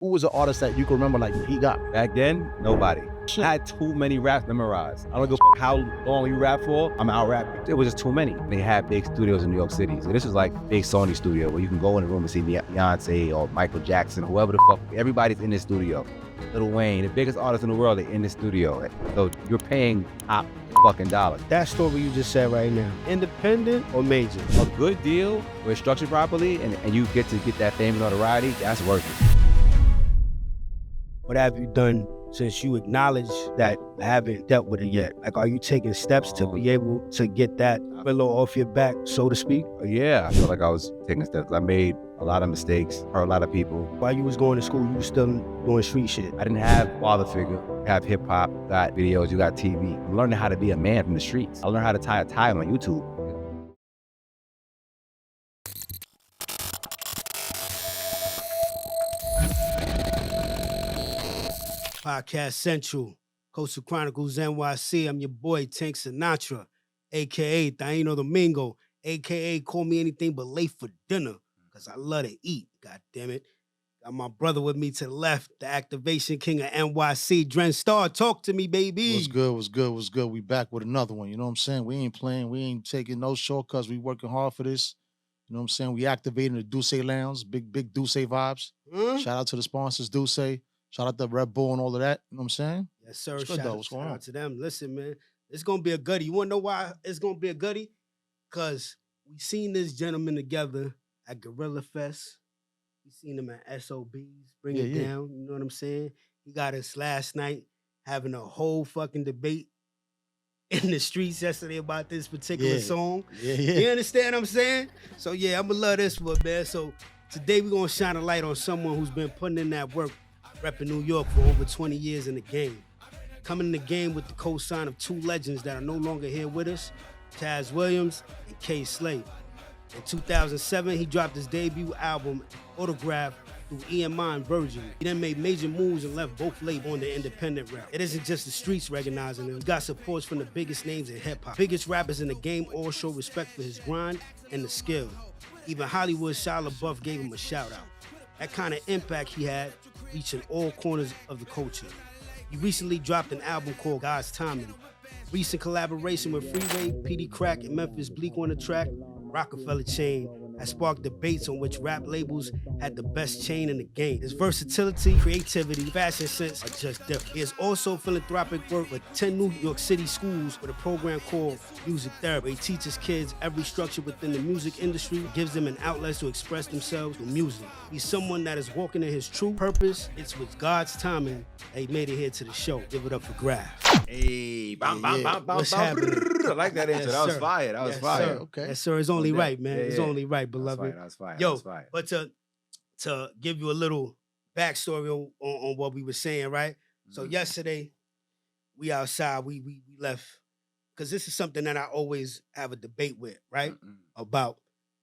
Who was an artist that you can remember like he got? Back then, nobody. Shit. I had too many raps memorized. I don't give a how long you rap for. I'm out rapping. It was just too many. They had big studios in New York City. So this was like big Sony studio where you can go in the room and see Beyonce or Michael Jackson, whoever the fuck. Everybody's in this studio. Lil Wayne, the biggest artists in the world, they're in the studio. So you're paying top fucking dollars. That story you just said right now, independent or major? A good deal where it's structured properly and you get to get that fame and notoriety, that's worth it. What have you done since you acknowledge that I haven't dealt with it yet? Like, are you taking steps to be able to get that pillow off your back, so to speak? Yeah, I feel like I was taking steps. I made a lot of mistakes, hurt a lot of people. While you was going to school, you was still doing street shit. I didn't have father figure. You have hip hop, you got videos, you got TV. I'm learning how to be a man from the streets. I learned how to tie a tie on YouTube. Podcast Central, Coastal Chronicles NYC. I'm your boy, Tank Sinatra, a.k.a. Taino Domingo, a.k.a. call me anything but late for dinner, because I love to eat, god damn it. Got my brother with me to the left, the activation king of NYC, Dren Star. Talk to me, baby. What's good, what's good, what's good? We back with another one, you know what I'm saying? We ain't playing, we ain't taking no shortcuts. We working hard for this. You know what I'm saying? We activating the Duce Lounge, big Duce vibes. Shout out to the sponsors, Duce. Shout out to Red Bull and all of that. You know what I'm saying? Yes, sir. What's good, Shout though? out, What's going shout on? out to them. Listen, man, it's going to be a goodie. You want to know why it's going to be a goodie? Because we seen this gentleman together at Gorilla Fest. We seen him at SOBs, bring it down. You know what I'm saying? He got us last night having a whole fucking debate in the streets yesterday about this particular song. You understand what I'm saying? So, yeah, I'm going to love this one, man. So, today we're going to shine a light on someone who's been putting in that work, repping New York for over 20 years in the game. Coming in the game with the cosign of two legends that are no longer here with us, Taz Williams and K. Slade. In 2007, he dropped his debut album, Autograph, through EMI and Virgin. He then made major moves and left both labels on the independent route. It isn't just the streets recognizing him. He got supports from the biggest names in hip-hop. Biggest rappers in the game all show respect for his grind and the skill. Even Hollywood's Shia LaBeouf gave him a shout-out. That kind of impact he had, reaching all corners of the culture. He recently dropped an album called God's Timing. Recent collaboration with Freeway, PD Crack, and Memphis Bleak on the track, Rockefeller Chain, has sparked debates on which rap labels had the best chain in the game. His versatility, creativity, fashion sense are just different. He has also philanthropic work with 10 New York City schools with a program called Music Therapy. He teaches kids every structure within the music industry, gives them an outlet to express themselves with music. He's someone that is walking in his true purpose. It's with God's timing that he made it here to the show. Give it up for Grafh. Hey, bam, bam, bam, bam, What's bam. happening? I like that answer. Yes, that was sir. fire. That was Yes, fire. sir. Okay. Yes, sir. It's only No right, doubt. man. Yeah, It's yeah. only right, That was beloved. fire. That was fire. Yo, That was fire. but to give you a little backstory on what we were saying, right? So yesterday, we outside, we left, because this is something that I always have a debate with, right? About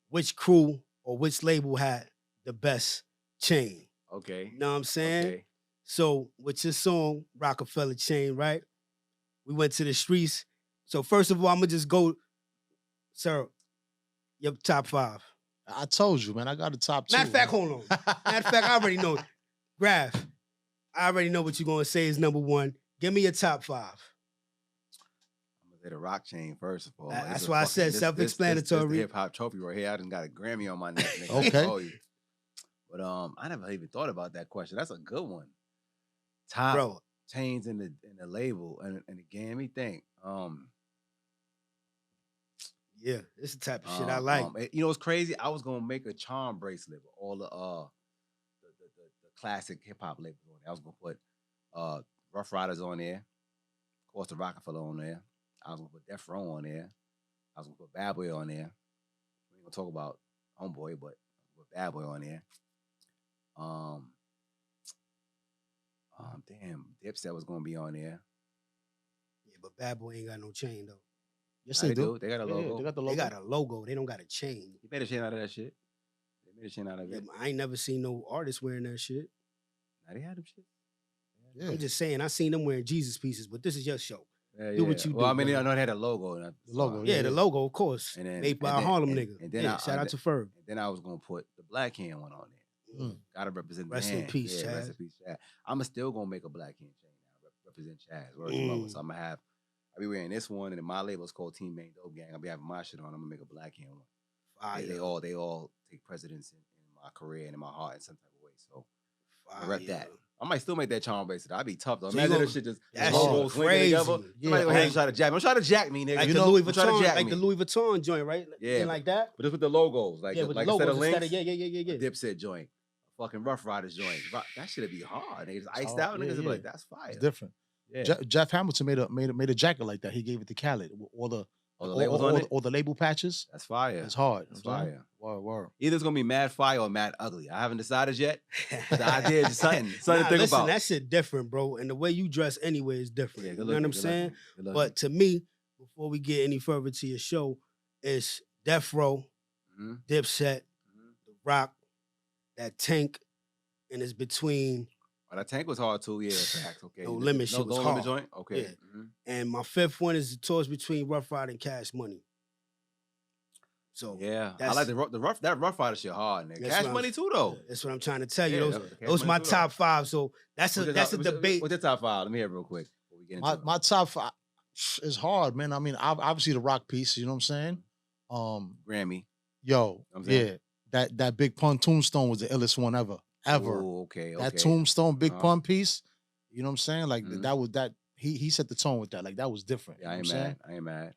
which crew or which label had the best chain. Okay. You know what I'm saying? Okay. So with your song, Rockefeller Chain, right? We went to the streets. So first of all, I'm gonna just go, sir, your top 5. I told you, man. I got the top 2. Matter of fact, hold on. Matter of fact, I already know. Graph, I already know what you're going to say is number 1. Give me your top 5. I'm gonna say the rock chain first of all. That's why I said self-explanatory. This the hip hop trophy right here. I done got a Grammy on my neck. Nigga. Okay. I told you. But I never even thought about that question. That's a good one. Top Bro, chains in the label and the game. Let me think. yeah, this is the type of shit I like. You know what's crazy? I was gonna make a charm bracelet with all the classic hip hop labels on there. I was gonna put Rough Riders on there, of course the Rockefeller on there. I was gonna put Death Row on there. I was gonna put Bad Boy on there. We ain't gonna talk about Homeboy, but with Bad Boy on there. Damn, Dipset was gonna be on there. Yeah, but Bad Boy ain't got no chain, though. Yes, Nah, they do. They got a Yeah, logo. they got the logo. They got a logo. They don't got a chain. He made a chain out of that shit. They made a chain out of Yeah, it. I ain't never seen no artist wearing that shit. Now they had them shit. Yeah. I'm just saying, I seen them wearing Jesus pieces, but this is your show. Yeah, Do what you well, do, I mean, brother. I know they had a logo. The logo, Yeah, Yeah, the yeah. logo, of course. And then- Made by and a then- Harlem and- nigga. and then yeah, I- shout I- out to Ferg. And then I was gonna put the Black Hand one on there. Gotta represent Rest the in hand. peace, Yeah, Chaz. rest in peace, Chaz. I'm still gonna make a black hand chain now. Represent Chaz. Word to mother. So I'm gonna have. I'll be wearing this one, and then my label's called Team Main Dope Gang. I'll be having my shit on. I'm gonna make a black hand one. They all take precedence in my career and in my heart in some type of way. So I rep that. I might still make that charm bracelet. I'd be tough though. Imagine this shit just logos swinging together. Somebody go ahead and try to jack me. Don't try to jack me, nigga. Like the Louis Vuitton, the Louis Vuitton joint, right? Yeah, like that. But just with the logos, like with like the logos, instead of links, yeah. Dipset joint, fucking Rough Riders joint. That shit'd be hard. Niggas iced out. Niggas be like, that's fire. It's different. Yeah. Jeff Hamilton made a jacket like that. He gave it to Khaled. All the labels on it, all the label patches. That's fire. It's hard. That's fire. Word. Either it's gonna be mad fire or mad ugly. I haven't decided yet. The idea is just something to think about. That shit different, bro. And the way you dress anyway is different. Yeah, you know what I'm saying? But to me, before we get any further to your show, it's Death Row, Dipset, The Rock, that Tank, and it's between. Oh, that Tank was hard too. Yeah, facts. Okay. No Limit shit was hard. Limit joint. Okay. Yeah. And my fifth one is the toss between Rough Rider and Cash Money. So yeah, I like that Rough Rider shit hard, nigga. Cash Money too, though. That's what I'm trying to tell you. Those my top five. So that's a debate. What's your top five? Let me hear it real quick. Before we get into my top five is hard, man. I mean, obviously the Rock piece. You know what I'm saying? Grammy. Yo, yeah, that Big Pun Tombstone was the illest one ever. Ooh, okay. That Tombstone Big Pun piece. You know what I'm saying? Like that was that. He set the tone with that. Like that was different. Yeah, I ain't mad.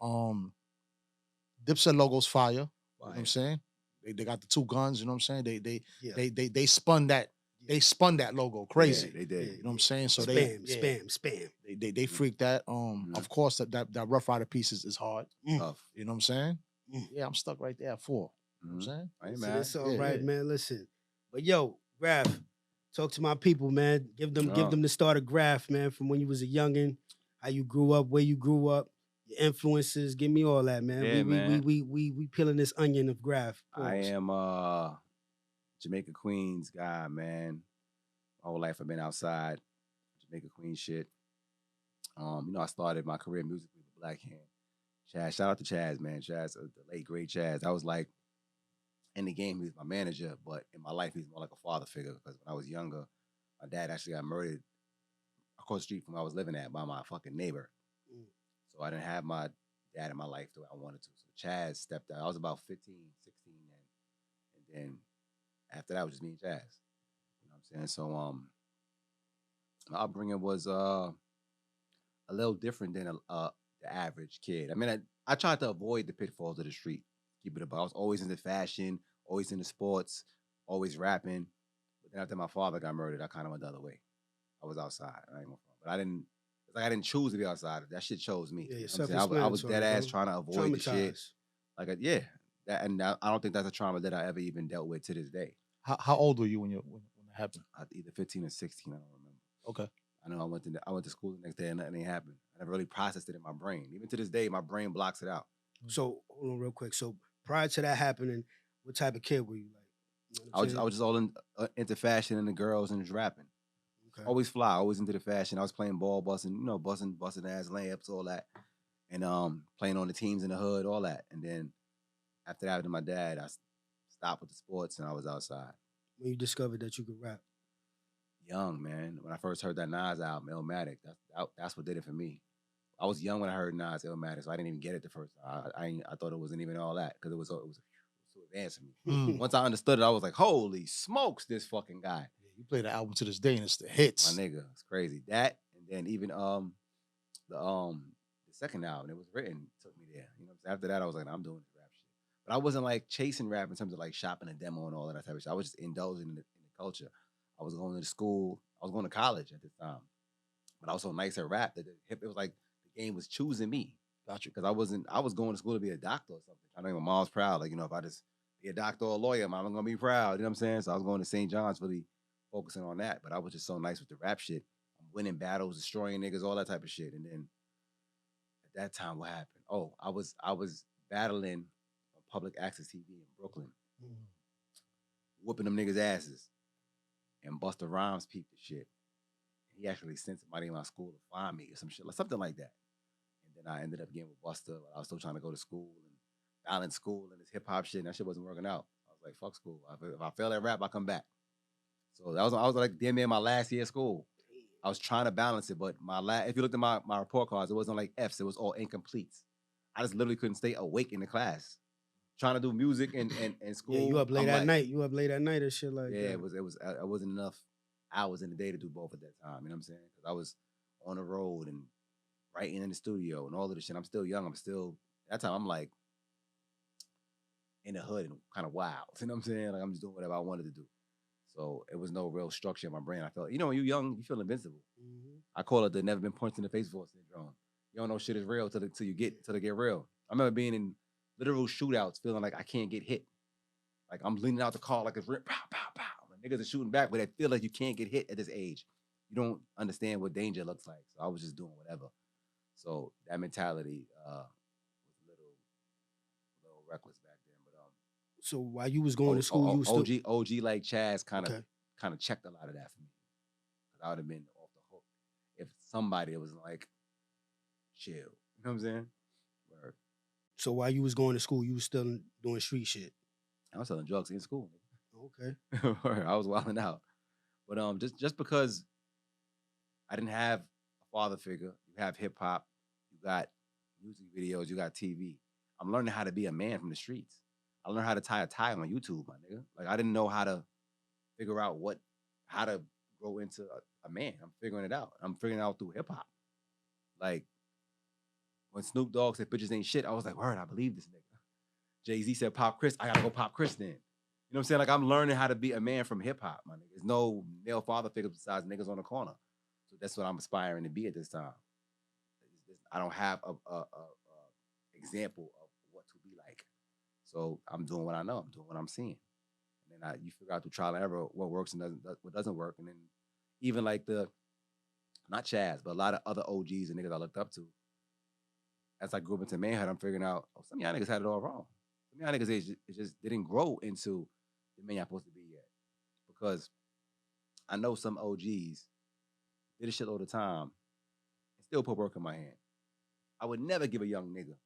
Dipset logo's fire. You know what I'm saying? They got the two guns, you know what I'm saying? They spun that. They spun that logo crazy. Yeah, they did. You know what I'm saying? So spam. They freaked that. Of course that Rough Rider piece is hard. Tough. You know what I'm saying? Yeah, I'm stuck right there at 4. You know what I'm saying? I ain't mad. It's all right, man. Listen. But yo, Grafh, talk to my people, man. Give them the start of Grafh, man, from when you was a youngin', how you grew up, where you grew up. Your influences, give me all that, man. Yeah, we peeling this onion of Grafh. I am Jamaica Queens guy, man. My whole life I've been outside Jamaica Queens shit. I started my career musically with Black Hand. Chaz, shout out to Chaz, man. Chaz, the late great Chaz. I was like in the game, he was my manager, but in my life, he's more like a father figure because when I was younger, my dad actually got murdered across the street from where I was living at by my fucking neighbor. So I didn't have my dad in my life the way I wanted to. So Chaz stepped out. I was about 15, 16 then. And then after that, it was just me and Chaz. You know what I'm saying? So my upbringing was a little different than the average kid. I mean, I tried to avoid the pitfalls of the street. Keep it up. I was always into fashion, always into sports, always rapping. But then after my father got murdered, I kind of went the other way. I was outside. But I didn't. It's like I didn't choose to be outside. That shit chose me. Yeah, you know I was dead ass trying to avoid the shit. Like, and I don't think that's a trauma that I ever even dealt with to this day. How old were you when it happened? Either 15 or 16. I don't remember. Okay. I know I went to school the next day and nothing happened. I never really processed it in my brain. Even to this day, my brain blocks it out. So hold on real quick. So prior to that happening, what type of kid were you like? You know I was just all into fashion and the girls and just rapping. Okay. Always fly, always into the fashion. I was playing ball, busting ass layups, all that, and playing on the teams in the hood, all that. And then after that, with my dad, I stopped with the sports and I was outside. When you discovered that you could rap? Young, man. When I first heard that Nas album, Illmatic, that's what did it for me. I was young when I heard Nas Illmatic, so I didn't even get it the first time. I thought it wasn't even all that because it was so advanced for me. Once I understood it, I was like, holy smokes, this fucking guy. You play the album to this day and it's the hits. My nigga, it's crazy. That and then even the second album, it was written, took me there. You know, after that I was like, I'm doing this rap shit. But I wasn't like chasing rap in terms of like shopping a demo and all that type of shit. I was just indulging in the culture. I was going to school, I was going to college at this time. But I was so nice at rap that it was like the game was choosing me. Gotcha. Because I was going to school to be a doctor or something. I know my mom's proud. Like, if I just be a doctor or a lawyer, mom, I'm gonna be proud. You know what I'm saying? So I was going to St. John's really focusing on that, but I was just so nice with the rap shit. I'm winning battles, destroying niggas, all that type of shit. And then at that time, what happened? Oh, I was battling on public access TV in Brooklyn, whooping them niggas' asses. And Busta Rhymes peeped the shit. He actually sent somebody in my school to find me or some shit, like something like that. And then I ended up getting with Busta. I was still trying to go to school and balance school and this hip hop shit, and that shit wasn't working out. I was like, fuck school. If I fail at rap, I come back. So I was like damn near my last year of school. I was trying to balance it, but if you looked at my report cards, it wasn't like F's, it was all incompletes. I just literally couldn't stay awake in the class. Trying to do music and school. Yeah, you up late at night. You up late at night and shit like yeah, that. it wasn't enough hours in the day to do both at that time. You know what I'm saying? Because I was on the road and writing in the studio and all of this shit. I'm still young. That time I'm like in the hood and kind of wild. You know what I'm saying? Like I'm just doing whatever I wanted to do. So it was no real structure in my brain. I felt, when you're young, you feel invincible. Mm-hmm. I call it the never been punched in the face for syndrome. You don't know shit is real till they get real. I remember being in literal shootouts, feeling like I can't get hit. Like I'm leaning out the car like it's pow, pow, pow. Like, niggas are shooting back, but I feel like you can't get hit at this age. You don't understand what danger looks like. So I was just doing whatever. So that mentality was a little reckless back then. But so while you was going to school, you was OG like Chaz kind of checked a lot of that for me. I would have been off the hook if somebody was like, chill. You know what I'm saying? Word. So while you was going to school, you was still doing street shit. I was selling drugs in school. Okay. I was wilding out. But just because I didn't have a father figure, you have hip hop, you got music videos, you got TV. I'm learning how to be a man from the streets. I learned how to tie a tie on YouTube, my nigga. Like I didn't know how to figure out how to grow into a man. I'm figuring it out. I'm figuring it out through hip hop. Like when Snoop Dogg said bitches ain't shit, I was like, word, I believe this nigga. Jay-Z said pop Chris, I gotta go pop Chris then. You know what I'm saying? Like I'm learning how to be a man from hip hop, my nigga. There's no male father figure besides niggas on the corner. So that's what I'm aspiring to be at this time. I don't have a example of what to be like. So I'm doing what I know. I'm doing what I'm seeing. And then you figure out through trial and error what works and what doesn't work. And then even like not Chaz, but a lot of other OGs and niggas I looked up to. As I grew up into manhood, I'm figuring out, some of y'all niggas had it all wrong. Some of y'all niggas it just didn't grow into the man y'all supposed to be yet. Because I know some OGs did this shit all the time and still put work in my hand. I would never give a young nigga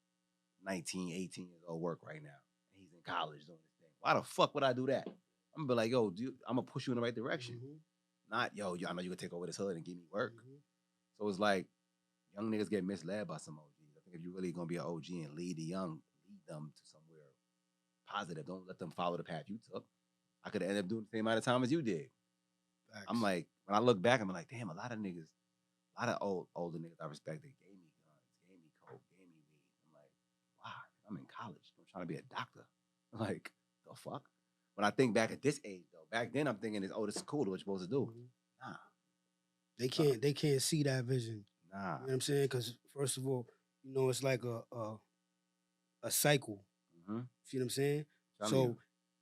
19, 18 years old work right now. And he's in college doing this thing. Why the fuck would I do that? I'm gonna be like, yo, I'm gonna push you in the right direction. Mm-hmm. Not, yo, I know you can take over this hood and give me work. Mm-hmm. So it's like, young niggas get misled by some OGs. I think if you're really gonna be an OG and lead the young, lead them to somewhere positive. Don't let them follow the path you took. I could end up doing the same amount of time as you did. Facts. I'm like, when I look back, I'm like, damn, a lot of older niggas I respected gave me guns, gave me coke, gave me weed. I'm like, wow, I'm in college. I'm trying to be a doctor. I'm like, the fuck? When I think back at this age, though, back then I'm thinking, this is cool. What you're supposed to do? Mm-hmm. Nah. They can't see that vision. Nah. You know what I'm saying? Because first of all, it's like a cycle. Mm-hmm. See what I'm saying? So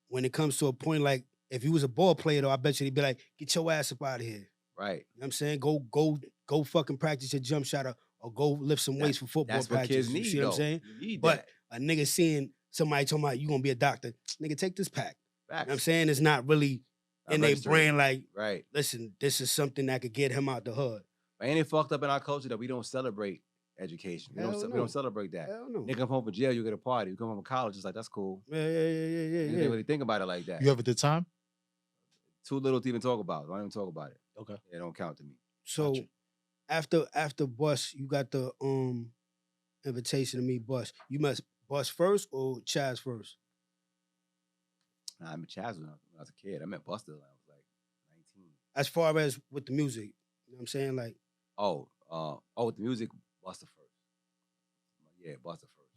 when it comes to a point like, if you was a ball player, though, I bet you they'd be like, get your ass up out of here. Right. You know what I'm saying? Go fucking practice your jump shot or go lift some weights for football that's practice. What kids need, you see what I'm saying? But a nigga seeing somebody talking about you gonna be a doctor, nigga, take this pack. You know what I'm saying? It's not really in their brain like, right. Listen, this is something that could get him out the hood. But ain't it fucked up in our culture that we don't celebrate education? We don't celebrate that. Hell no. Nigga come home from jail, you get a party. You come home from college, it's like, that's cool. Yeah. They really think about it like that. You have at the time? Too little to even talk about. I don't even talk about it. Okay. It don't count to me. So after Bus, you got the invitation to meet Bus. You met Bus first or Chaz first? Nah, I met Chaz when I was a kid. I met Buster when I was like 19. As far as with the music, you know what I'm saying? Like, with the music, Buster first. Yeah, Buster first.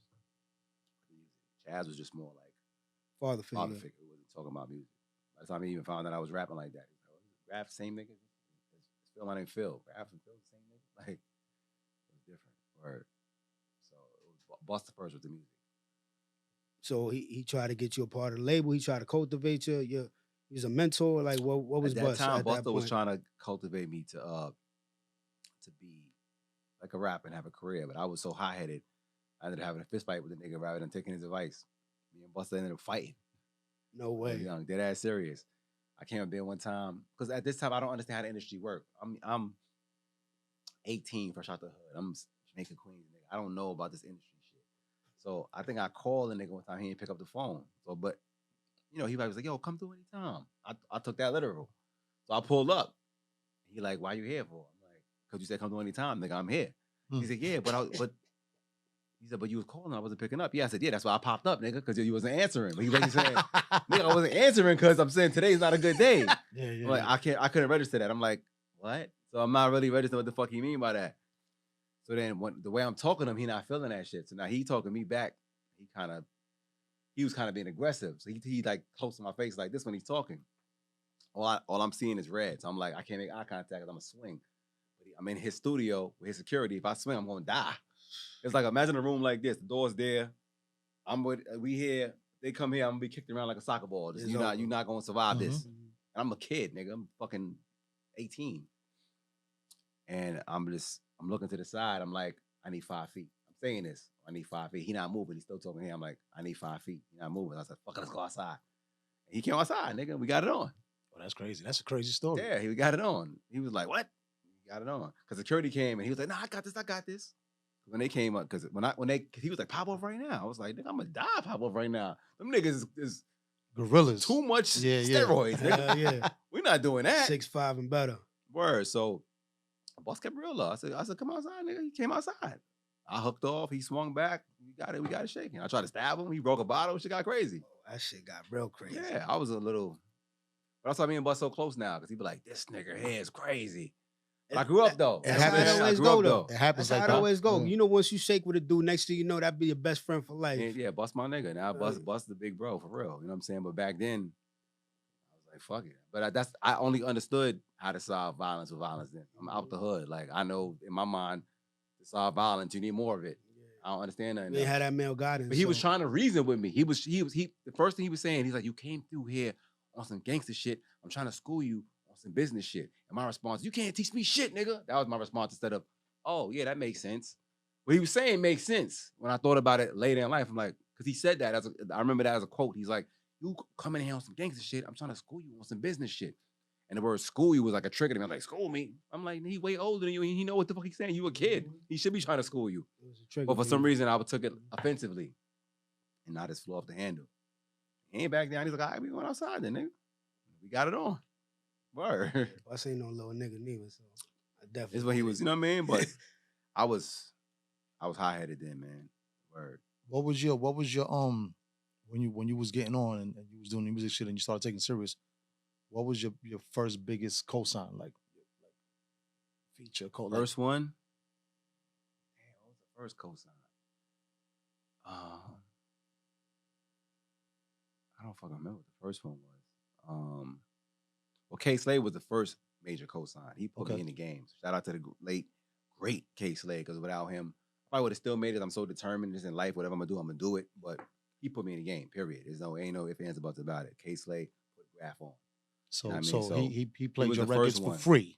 Chaz was just more like father figure. He wasn't talking about music. By the time he even found out I was rapping like that, he was like, Grafh, same nigga? Phil, my name Phil. Grafh and Phil, the same nigga? Like, it was different. Word. So it was Buster first with the music. So he tried to get you a part of the label. He tried to cultivate you. He's a mentor. Like, what was Buster? At that time, Buster was trying to cultivate me to be like a rapper and have a career. But I was so high-headed, I ended up having a fist fight with the nigga rather than taking his advice. Me and Buster ended up fighting. No way. Young, dead ass serious. I came up there one time because at this time I don't understand how the industry works. I'm 18 fresh out the hood. I'm Jamaican Queens nigga. I don't know about this industry shit. So I think I called the nigga one time. He didn't pick up the phone. So, but he was like, "Yo, come through anytime." I took that literal. So I pulled up. He like, why you here for? I'm like, because you said come to any time. Nigga, I'm here. He said, yeah, but he said, but you was calling, I wasn't picking up. Yeah, I said, yeah, that's why I popped up, nigga, because you wasn't answering. But he was saying, nigga, I wasn't answering because I'm saying today's not a good day. I'm like, I couldn't register that. I'm like, what? So I'm not really registering what the fuck he mean by that. So then the way I'm talking to him, he not feeling that shit. So now he talking me back. He was kind of being aggressive. So he like close to my face like this when he's talking. All I'm seeing is red. So I'm like, I can't make eye contact because I'm going to swing. But I'm in his studio with his security. If I swing, I'm going to die. It's like, imagine a room like this. The door's there. We here. They come here. I'm going to be kicked around like a soccer ball. You're not going to survive this. And I'm a kid, nigga. I'm fucking 18. And I'm looking to the side. I'm like, I need 5 feet. I'm saying this. I need 5 feet. He not moving. He's still talking here. I'm like, I need 5 feet. He not moving. I said, fuck it, let's go outside. And he came outside, nigga. We got it on. Oh, that's crazy. That's a crazy story. Yeah, he got it on. He was like, what? He got it on. Because security came and he was like, nah, I got this. When they came up, because he was like, pop off right now. I was like, nigga, I'm going to die pop off right now. Them niggas is gorillas. Too much steroids. Yeah. We're not doing that. 6'5" and better. Word. So, boss kept real low. I said, come outside, nigga. He came outside. I hooked off. He swung back. We got it shaking. I tried to stab him. He broke a bottle. Shit got crazy. Oh, that shit got real crazy. Yeah, I was a little... But that's why me and Bus so close now, because he be like, this nigga here is crazy. But I grew up, though. That's how it always go, though. It happens like that. That's how it always go. You know, once you shake with a dude, next thing you know, that be your best friend for life. Yeah, Bus my nigga. Now Bus the big bro, for real. You know what I'm saying? But back then, I was like, fuck it. But I only understood how to solve violence with violence then. I'm out the hood. Like, I know in my mind, to solve violence, you need more of it. I don't understand nothing. They had that male guidance. But he was trying to reason with me. The first thing he was saying, he's like, you came through here on some gangster shit. I'm trying to school you on some business shit. And my response, you can't teach me shit, nigga. That was my response instead of, oh, yeah, that makes sense. What he was saying makes sense. When I thought about it later in life, I'm like, because he said that, I remember that as a quote. He's like, you coming in here on some gangster shit. I'm trying to school you on some business shit. And the word school you was like a trigger to me. I'm like, school me? I'm like, he way older than you. And he know what the fuck he's saying. You a kid. He should be trying to school you. But for some reason, I took it offensively. And not just flew off the handle. He ain't back down. He's like, all right, we going outside then, nigga. We got it on. Word. Us ain't no little nigga neither, so I definitely. It's when he was, you know what I mean? But I was high-headed then, man. Word. What was your when you was getting on and you was doing the music shit and you started taking serious, what was your first biggest cosign, like feature co? First one? Damn, what was the first cosign? I don't fucking remember what the first one was. Well, K Slade was the first major cosign. He put me in the game. Shout out to the late, great K Slade, because without him, I would have still made it. I'm so determined just in life. Whatever I'm gonna do it. But he put me in the game. Period. Ain't no ifs, ands, buts about it. K Slade put Grafh on. So, you know so he played your records for free.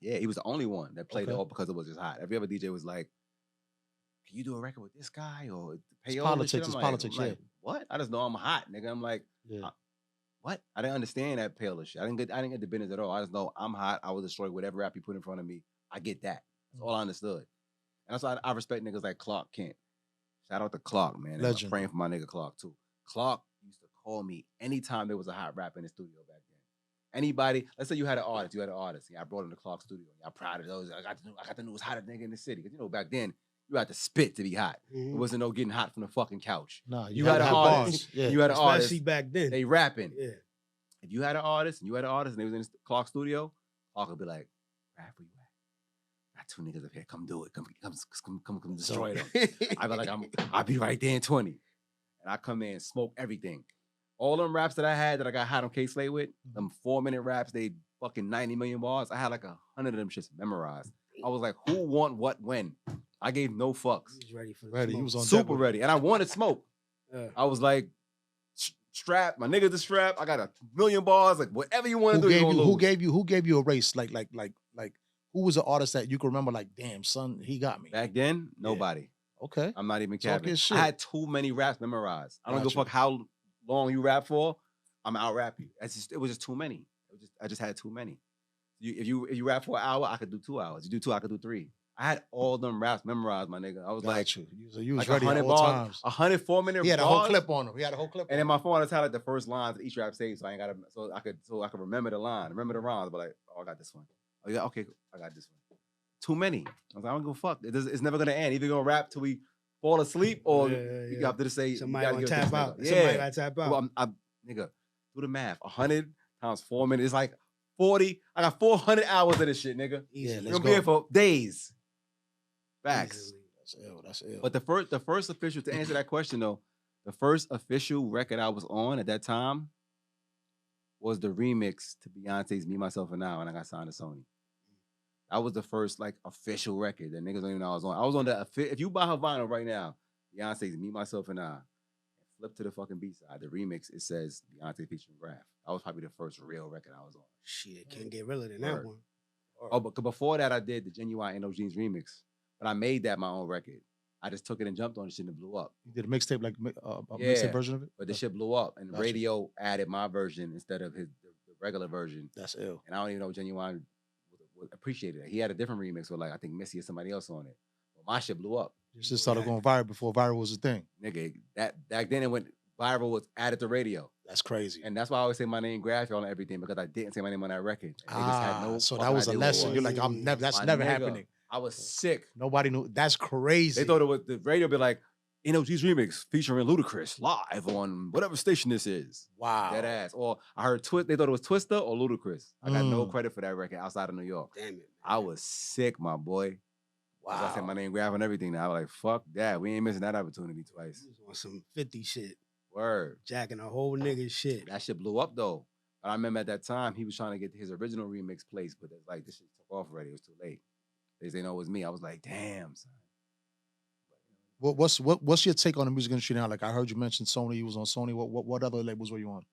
Yeah, he was the only one that played it all because it was just hot. Every other DJ was like, "Can you do a record with this guy or pay all this shit?" It's politics. Yeah. Like, what? I just know I'm hot, nigga. I'm like, what? I didn't understand that paler shit. I didn't get the business at all. I just know I'm hot. I will destroy whatever rap you put in front of me. I get that. That's all I understood. And that's why I respect niggas like Clark Kent. Shout out to Clark, man. Legend. I'm praying for my nigga Clark too. Clark used to call me anytime there was a hot rapper in the studio back then. Anybody, let's say you had an artist. Yeah, I brought him to Clark's studio. I'm proud of those. I got the newest hottest nigga in the city. Because back then, you had to spit to be hot. Mm-hmm. It wasn't no getting hot from the fucking couch. No, you had an artist. Yeah. You had an artist. Especially back then. They rapping. Yeah. If you had an artist and they was in Clark's studio, Clark would be like, "Rap, where you at? Got 2 niggas up here. Come do it. Come destroy them." I'd be like, I'll be right there in 20. And I come in, smoke everything. All them raps that I had that I got hot on K Slade with, them 4-minute raps, they fucking 90 million bars. I had like 100 of them shits memorized. I was like, who want what when? I gave no fucks. He was ready for the He was on super ready. And I wanted smoke. I was like, strap, my nigga's the strap. I got 1 million bars. Like whatever you want to do, who gave you a race? Like who was the artist that you can remember? Like, damn, son, he got me. Back then, nobody. Yeah. Okay. I'm not even capping. I had too many raps memorized. I don't give a fuck how long you rap for. I'm out rap you. It was just too many. I just had too many. If you rap for an hour, I could do 2 hours. You do 2, I could do 3. I had all them raps memorized, my nigga. I was like, you. You was like ready at 100 all bars, times. 104-minute He had a bars. whole clip on him. He had a whole clip. And then my phone, I had like the first lines of each rap stage, so I ain't gotta, so I could remember the line, remember the rhymes, but like, oh, I got this one. Oh yeah, okay, I got this one. Too many. I was like, I don't give a fuck. It's never gonna end. Either gonna rap till we fall asleep, or you have to just say somebody gonna tap out. Yeah, Somebody gotta tap out. Well, I'm nigga, do the math. 100 times 4 minutes. It's like 40. I got 400 hours of this shit, nigga. Easy. Yeah, We're gonna be here for days. Facts. Easily. That's ill. But the first official, to answer that question though, the first official record I was on at that time was the remix to Beyonce's "Me, Myself, and I" when I got signed to Sony. That was the first like official record that niggas don't even know I was on. I was on the, if you buy her vinyl right now, Beyonce's "Me, Myself, and I," flip to the fucking B side, the remix, it says Beyonce featuring Grafh. That was probably the first real record I was on. Shit, can't get realer than that one. Oh, but before that, I did the Genuine No Jeans remix. But I made that my own record. I just took it and jumped on the shit and it blew up. You did a mixtape, like a mixtape version of it? But the shit blew up. And the radio added my version instead of the regular version. That's ill. And I don't even know Genuine would appreciate it. He had a different remix with, like, I think Missy or somebody else on it. But my shit blew up. It just started going viral before viral was a thing. Nigga, that back then it went viral, was added to radio. That's crazy. And that's why I always say my name Grafh on everything, because I didn't say my name on that record. So that was a lesson. You're like, that's never happening. I was sick. Nobody knew. That's crazy. They thought it was, the radio be like, NOG's remix featuring Ludacris live on whatever station this is. Wow. That ass. Or I heard they thought it was Twista or Ludacris. I got no credit for that record outside of New York. Damn it. Man. I was sick, my boy. Wow. I said my name Grafh on everything now. I was like, fuck that. We ain't missing that opportunity twice. You was on some 50 shit. Word. Jacking a whole nigga shit. That shit blew up though. But I remember at that time he was trying to get his original remix placed, but it's like this shit took off already. It was too late. They know it was me. I was like, damn, son. What's your take on the music industry now? Like, I heard you mention Sony. You was on Sony. What other labels were you on?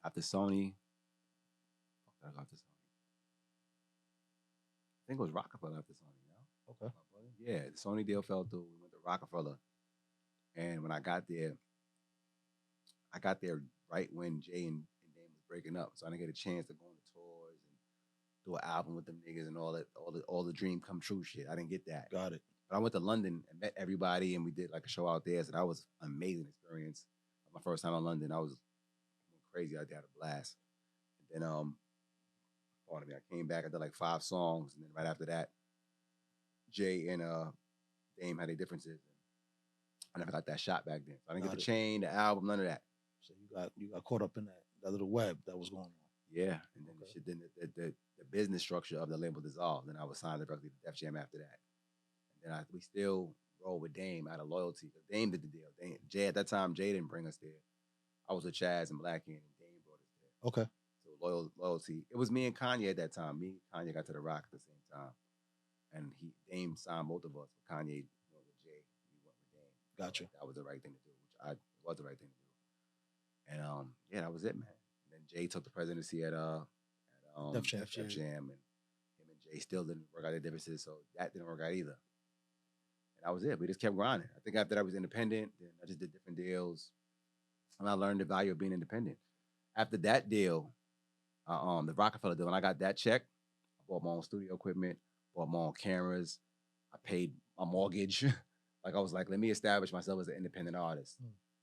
After Sony, I think it was Rockefeller after Sony. You know? Okay. Yeah, the Sony deal fell through. We went to Rockefeller, and when I got there right when Jay and Dame was breaking up, so I didn't get a chance to go on the tours and do an album with them niggas and all the dream come true shit. I didn't get that. Got it. But I went to London and met everybody, and we did like a show out there. So that was an amazing experience. My first time in London, I was crazy. I had a blast. And then, pardon me, I came back. I did like 5 songs, and then right after that, Jay and Dame had their differences. I never got that shot back then. So I didn't get the chain, the album, none of that. So you got caught up in that little web that was going on. Yeah, and then the business structure of the label dissolved, and I was signed directly to Def Jam after that. And then we still roll with Dame out of loyalty. Dame did the deal. Jay at that time, Jay didn't bring us there. I was with Chaz and Blackie, and Dame brought us there. Okay. So loyalty. It was me and Kanye at that time. Me and Kanye got to the Rock at the same time, and Dame signed both of us. Kanye went with Jay. We went with Dame. Gotcha. That was the right thing to do. Was the right thing to do. And yeah, that was it, man. And then Jay took the presidency at Def Jam, and him and Jay still didn't work out their differences, so that didn't work out either. And that was it. We just kept grinding. I think after that I was independent. Then I just did different deals, and I learned the value of being independent. After that deal, the Rockefeller deal, when I got that check, I bought my own studio equipment, bought my own cameras, I paid my mortgage. Like I was like, let me establish myself as an independent artist.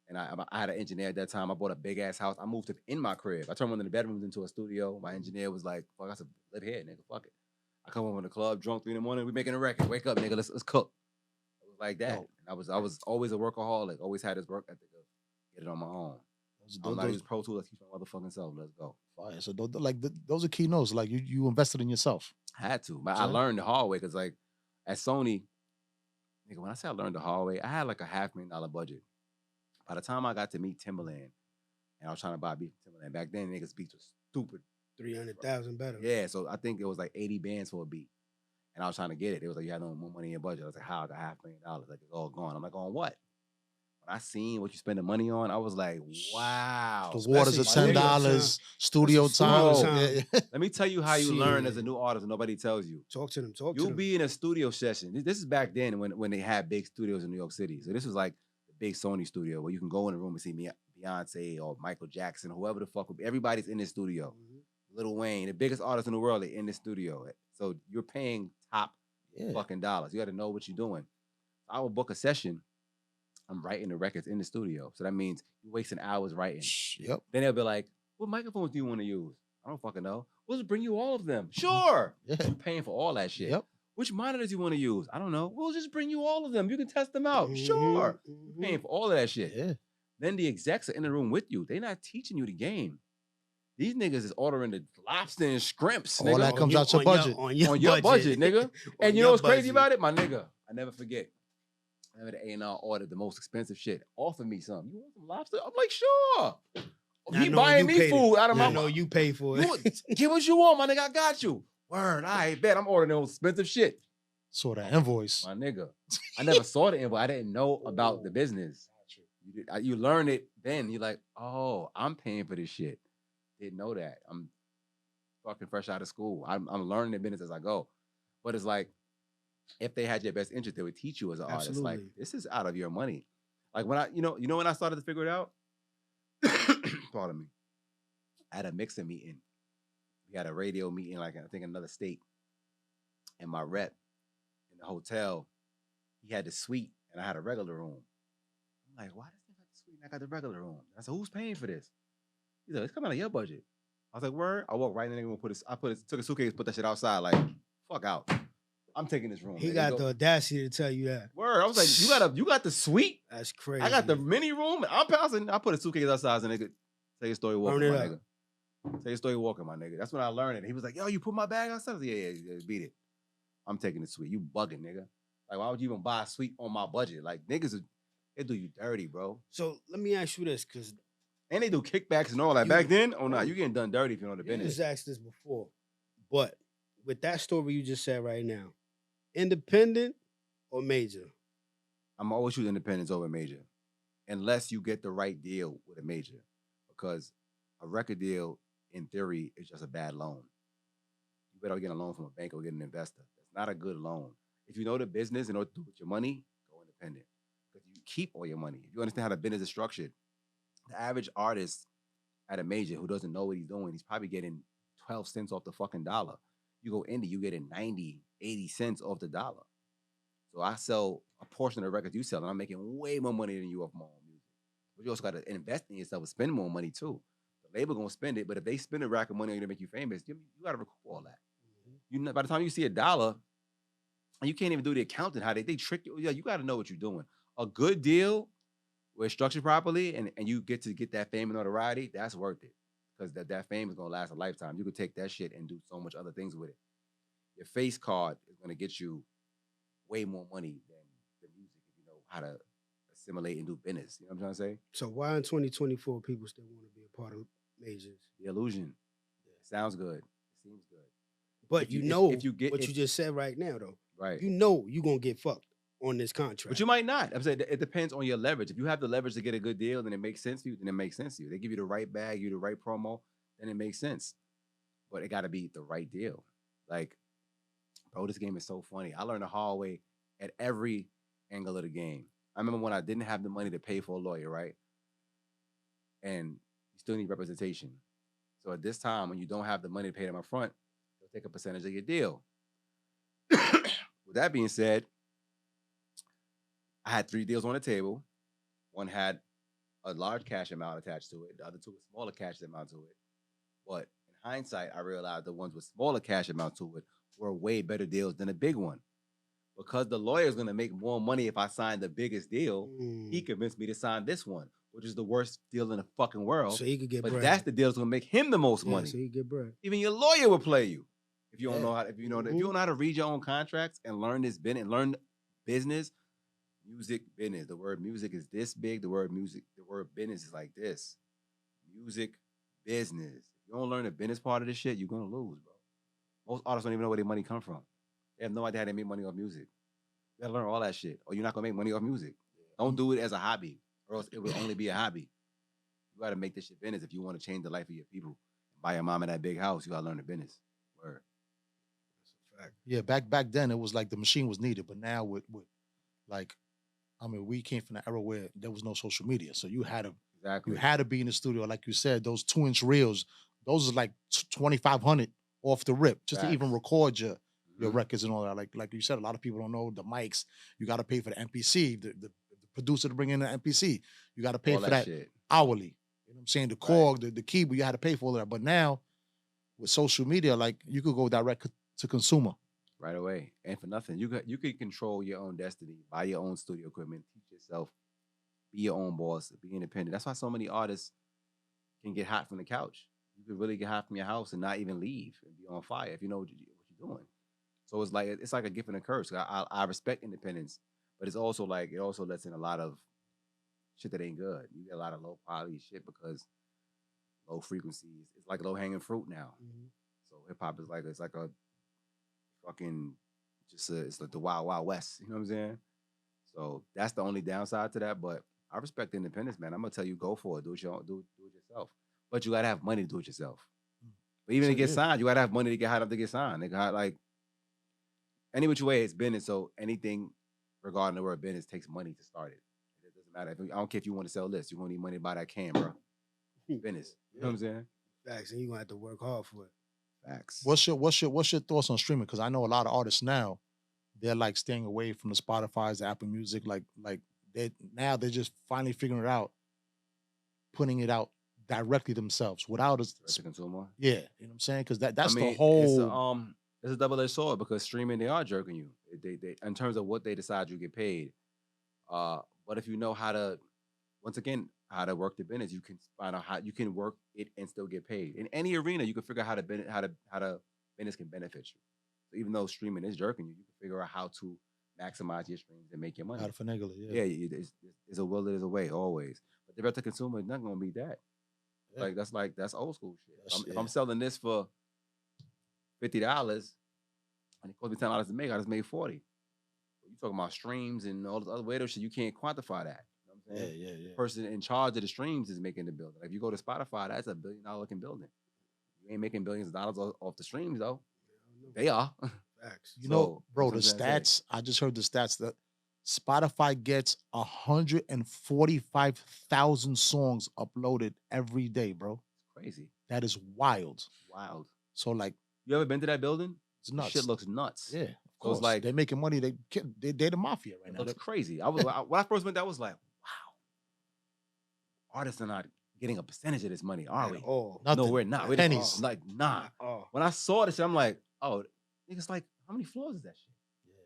And I had an engineer at that time. I bought a big ass house. I moved it in my crib. I turned one of the bedrooms into a studio. My engineer was like, fuck, I said, live here, nigga, fuck it. I come home from the club drunk 3 a.m. We making a record. Wake up, nigga, let's cook. It was like that. And I was always a workaholic. Always had this work ethic of get it on my own. I'm not use Pro Tools. Let's keep my motherfucking self. Let's go. Fire. So those are key notes. Like you invested in yourself. I had to. But I learned the hard way because like at Sony, nigga, when I say I learned the hard way, I had like a $500,000 budget. By the time I got to meet Timberland, and I was trying to buy beat from Timberland, back then niggas beats was stupid. 300,000 better. Yeah, so I think it was like 80 bands for a beat. And I was trying to get it. It was like, you had no more money in your budget. I was like, how? I got $500,000. Like, it's all gone. I'm like, on what? When I seen what you spend the money on, I was like, wow. The waters are $10, studio time. Let me tell you how you learn as a new artist and nobody tells you. Talk to them. You'll be in a studio session. This is back then when they had big studios in New York City. So this was like the big Sony studio where you can go in the room and see Beyonce or Michael Jackson, whoever the fuck. Everybody's in this studio. Lil Wayne, the biggest artists in the world, are in the studio. So you're paying top fucking dollars. You got to know what you're doing. I will book a session. I'm writing the records in the studio. So that means you're wasting hours writing. Yep. Then they'll be like, what microphones do you want to use? I don't fucking know. We'll just bring you all of them. Sure. Yeah. You're paying for all that shit. Yep. Which monitors you want to use? I don't know. We'll just bring you all of them. You can test them out. Sure. You're paying for all of that shit. Yeah. Then the execs are in the room with you. They're not teaching you the game. These niggas is ordering the lobster and shrimps. All nigga. that comes out your budget. On your budget, nigga. And you know what's crazy about it? My nigga, I never forget. I remember the A&R ordered the most expensive shit. Offer me some. You want some lobster? I'm like, sure. He buying me food out of my... I know you pay for it. Get what you want, my nigga. I got you. Word, I bet. I'm ordering the most expensive shit. Saw that invoice. My nigga. I never saw the invoice. I didn't know about the business. You learn it then. You're like, oh, I'm paying for this shit. Didn't know that. I'm fucking fresh out of school. I'm learning the business as I go. But it's like, if they had your best interest, they would teach you as an artist. Like, this is out of your money. Like when you know when I started to figure it out? Pardon me. I had a mixer meeting. We had a radio meeting, like I think in another state. And my rep in the hotel, he had the suite and I had a regular room. I'm like, why does he have the suite and I got the regular room? I said, who's paying for this? He's like, it's coming out of your budget. I was like, word? I walked right in there and took a suitcase, put that shit outside, like, fuck out. I'm taking this room. He got the audacity to tell you that. Word. I was like, you got the suite? That's crazy. I got the mini room. I'm passing. I put a suitcase outside and nigga, tell your story walking, my nigga. Tell your story walking, my nigga. That's when I learned it. He was like, yo, you put my bag outside? I was like, yeah, beat it. I'm taking the suite. You bugging, nigga. Like, why would you even buy a suite on my budget? Like, niggas, they do you dirty, bro. So let me ask you this, because... And they do kickbacks and all that. Back then, oh, no, you getting done dirty if you know the business. You just asked this before. But with that story you just said right now, independent or major? I'm always choose independence over major. Unless you get the right deal with a major. Because a record deal, in theory, is just a bad loan. You better get a loan from a bank or get an investor. That's not a good loan. If you know the business and know what to do with your money, go independent. Because you keep all your money. If you understand how the business is structured, the average artist at a major who doesn't know what he's doing, he's probably getting 12 cents off the fucking dollar. You go indie, you getting 90, 80 cents off the dollar. So I sell a portion of the records you sell, and I'm making way more money than you off my own music. But you also got to invest in yourself and spend more money too. The label gonna spend it, but if they spend a rack of money on you to make you famous, you got to recoup all that. Mm-hmm. By the time you see a dollar, and you can't even do the accounting, how they trick you. Yeah, you got to know what you're doing. A good deal where it's structured properly and you get to get that fame and notoriety, that's worth it. Because that fame is going to last a lifetime. You could take that shit and do so much other things with it. Your face card is going to get you way more money than the music if you know how to assimilate and do business. You know what I'm trying to say? So why in 2024 people still want to be a part of majors? The illusion. Yeah. It sounds good. It seems good. But if you just said right now, though. Right. You know you're going to get fucked on this contract. But you might not. I'm saying it depends on your leverage. If you have the leverage to get a good deal, then it makes sense to you. Then it makes sense to you. They give you the right bag, you the right promo, then it makes sense. But it got to be the right deal. Like, bro, this game is so funny. I learned the hard way at every angle of the game. I remember when I didn't have the money to pay for a lawyer, right? And you still need representation. So at this time, when you don't have the money to pay them up front, they'll take a percentage of your deal. With that being said, I had 3 deals on the table. One had a large cash amount attached to it. The other 2 with smaller cash amount to it. But in hindsight, I realized the ones with smaller cash amount to it were way better deals than a big one. Because the lawyer's going to make more money if I sign the biggest deal, he convinced me to sign this one, which is the worst deal in the fucking world. So he could get bread. But that's the deal that's going to make him the most money. So he get bread. Even your lawyer will play you. If you don't know how, if you don't know how to read your own contracts and learn this business and learn business, music business. The word music is this big. The word business is like this. Music business. If you don't learn the business part of this shit, you're gonna lose, bro. Most artists don't even know where their money come from. They have no idea how they make money off music. You gotta learn all that shit, or you're not gonna make money off music. Don't do it as a hobby, or else it will only be a hobby. You gotta make this shit business if you want to change the life of your people. Buy your mama that big house, you gotta learn the business. Word. Yeah, back then it was like the machine was needed, but now with like, I mean, we came from the era where there was no social media, so you had to be in the studio, like you said, those 2-inch reels those are like 2,500 off the rip just to even Facts. record your records and all that. Like you said, a lot of people don't know the mics. You got to pay for the MPC, the producer to bring in the MPC. You got to pay All for that that shit. hourly. You know what I'm saying? The cord, the keyboard, you had to pay for all that. But now with social media, like you could go direct to consumer. Right away. And for nothing. You could control your own destiny, buy your own studio equipment, teach yourself, be your own boss, be independent. That's why so many artists can get hot from the couch. You could really get hot from your house and not even leave and be on fire if you know what you're doing. So it's like a gift and a curse. I respect independence, but it's also like it also lets in a lot of shit that ain't good. You get a lot of low quality shit because low frequencies. It's like low hanging fruit now. Mm-hmm. So hip hop is like a fucking it's like the wild wild west. You know what I'm saying? So that's the only downside to that. But I respect independence, man. I'm gonna tell you, go for it. Do it yourself. But you gotta have money to do it yourself. But even to get signed, you gotta have money to get high enough to get signed. They got like any which way it's business. So anything regarding the word business takes money to start it. It doesn't matter. I don't care if you want to sell this. You're gonna need money to buy that can, bro. Business. You know what I'm saying? Facts, and you're gonna have to work hard for it. Facts. What's your thoughts on streaming? Because I know a lot of artists now, they're like staying away from the Spotify's, the Apple Music. Like they're just finally figuring it out, putting it out directly themselves without us. Direct to consumer. Yeah, you know what I'm saying? Because that's the It's whole. It's a double-edged sword because streaming they are jerking you. They in terms of what they decide you get paid. But if you know how to, once again, how to work the business, you can find out how you can work it and still get paid. In any arena, you can figure out how to business can benefit you. So even though streaming is jerking you, you can figure out how to maximize your streams and make your money. How to finagle it, yeah. Yeah, there's a will, there's a way, always. But direct to consumer is not gonna be that. Yeah. That's old school shit. If Yeah. I'm selling this for $50 and it cost me $10 to make, I just made 40. You talking about streams and all this other weirdo shit, you can't quantify that. You know what I'm saying? Yeah. The person in charge of the streams is making the building. Like if you go to Spotify, that's $1 billion looking building. You ain't making billions of dollars off the streams though. They are. Facts. You know, bro, the stats, I just heard the stats that Spotify gets 145,000 songs uploaded every day, bro. Crazy. That is wild. Wild. So like, you ever been to that building? It's nuts. Shit looks nuts. Yeah. So it's like they're making money. They're the mafia right now. That's crazy. When I first went there, I was like, wow. Artists are not getting a percentage of this money, are we? Oh, no, we're not. We're pennies. Like, nah. Oh. When I saw this, I'm like, oh, niggas like, how many floors is that shit? Yeah.